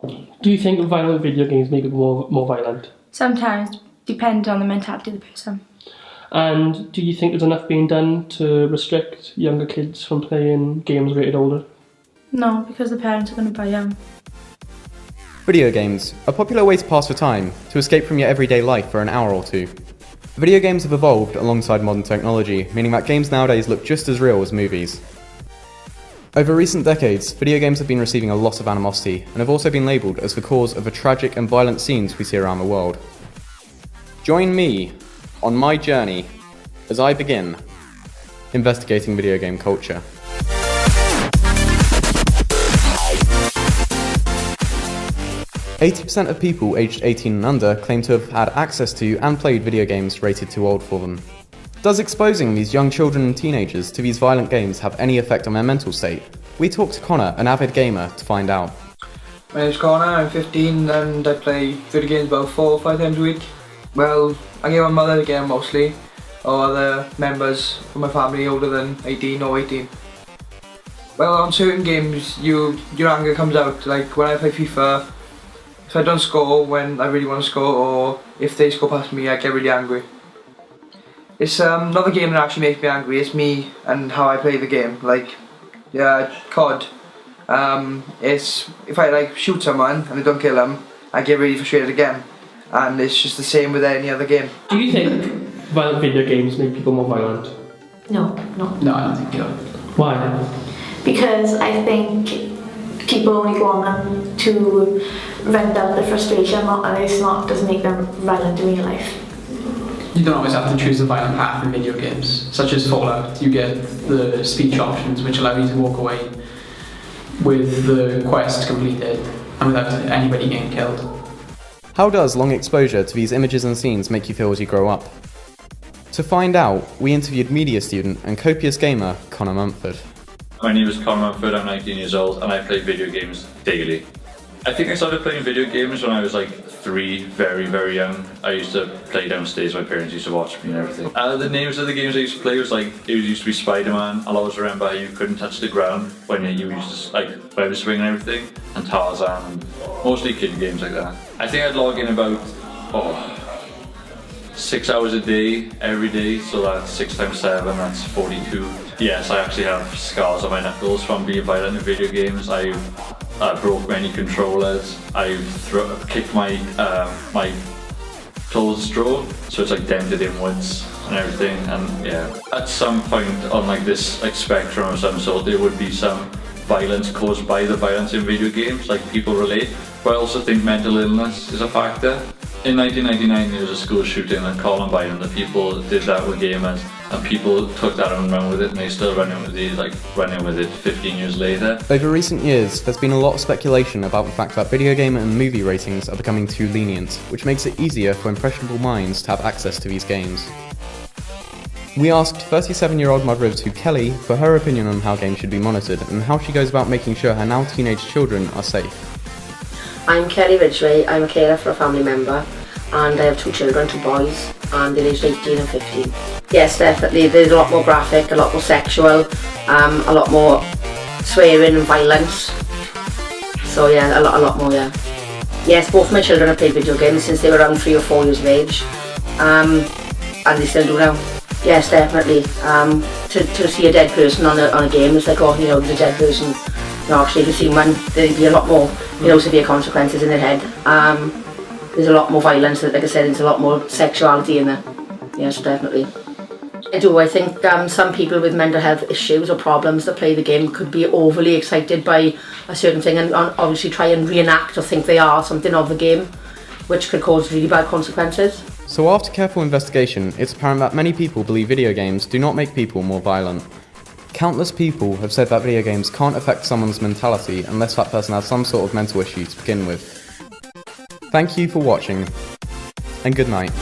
Do you think violent video games make people more violent? Sometimes, depends on the mentality of the person. And do you think there's enough being done to restrict younger kids from playing games rated older? No, because the parents are going to buy them. Video games, a popular way to pass the time, to escape from your everyday life for an hour or two. Video games have evolved alongside modern technology, meaning that games nowadays look just as real as movies. Over recent decades, video games have been receiving a lot of animosity and have also been labelled as the cause of the tragic and violent scenes we see around the world. Join me on my journey as I begin investigating video game culture. %80 of people aged 18 and under claim to have had access to and played video games rated too old for them. Does exposing these young children and teenagers to these violent games have any effect on their mental state? We talked to Connor, an avid gamer, to find out. My name's Connor, I'm 15 and I play video games about 4 or 5 times a week. Well, I get my mother to game mostly, or other members from my family older than 18 or 18. Well, on certain games, your anger comes out. Like when I play FIFA, if I don't score when I really want to score, or if they score past me, I get really angry. It's not the game that actually makes me angry, it's me and how I play the game. Like, COD. It's if I like shoot someone and I don't kill them, I get really frustrated again. And it's just the same with any other game. Do you think violent video games make people more violent? No. No, I don't think so. Why? Because I think people only go on them to vent out the frustration, and doesn't make them violent in real life. You don't always have to choose a violent path in video games, such as Fallout. You get the speech options, which allow you to walk away with the quest completed and without anybody getting killed. How does long exposure to these images and scenes make you feel as you grow up? To find out, we interviewed media student and copious gamer Connor Mumford. My name is Connor Mumford, I'm 19 years old and I play video games daily. I think I started playing video games when I was like 3, very, very young. I used to play downstairs, my parents used to watch me and everything. The names of the games I used to play was like, it used to be Spider-Man. I'll always remember how you couldn't touch the ground when you used to, like, web swing and everything, and Tarzan, and mostly kid games like that. I think I'd log in about, 6 hours a day, every day, so that's 6 times 7, that's 42. Yes, I actually have scars on my knuckles from being violent in video games. I broke many controllers. I've kicked my my clothes drawer, so it's like dented inwards and everything. And yeah, at some point on like this spectrum of some sort, there would be some violence caused by the violence in video games, like people relate. But I also think mental illness is a factor. In 1999, there was a school shooting at Columbine, and the people did that with gamers, and people took that and ran with it, and they're still running with it 15 years later. Over recent years, there's been a lot of speculation about the fact that video game and movie ratings are becoming too lenient, which makes it easier for impressionable minds to have access to these games. We asked 37-year-old Margaret Kelly for her opinion on how games should be monitored and how she goes about making sure her now teenage children are safe. I'm Kelly Ridgway, I'm a carer for a family member and I have 2 children, 2 boys, and they're aged 18 and 15. Yes, definitely, there's a lot more graphic, a lot more sexual, a lot more swearing and violence. So yeah, a lot more, yeah. Yes, both my children have played video games since they were around 3 or 4 years of age, and they still do now. Yes, definitely. To see a dead person on a game, it's like, oh, you know, there's a dead person. No, actually, if you see one, there'd be a lot more, severe consequences in their head. There's a lot more violence, like I said, there's a lot more sexuality in there. Yes, definitely. I do. I think some people with mental health issues or problems that play the game could be overly excited by a certain thing and obviously try and reenact or think they are something of the game, which could cause really bad consequences. So after careful investigation, it's apparent that many people believe video games do not make people more violent. Countless people have said that video games can't affect someone's mentality unless that person has some sort of mental issue to begin with. Thank you for watching, and good night.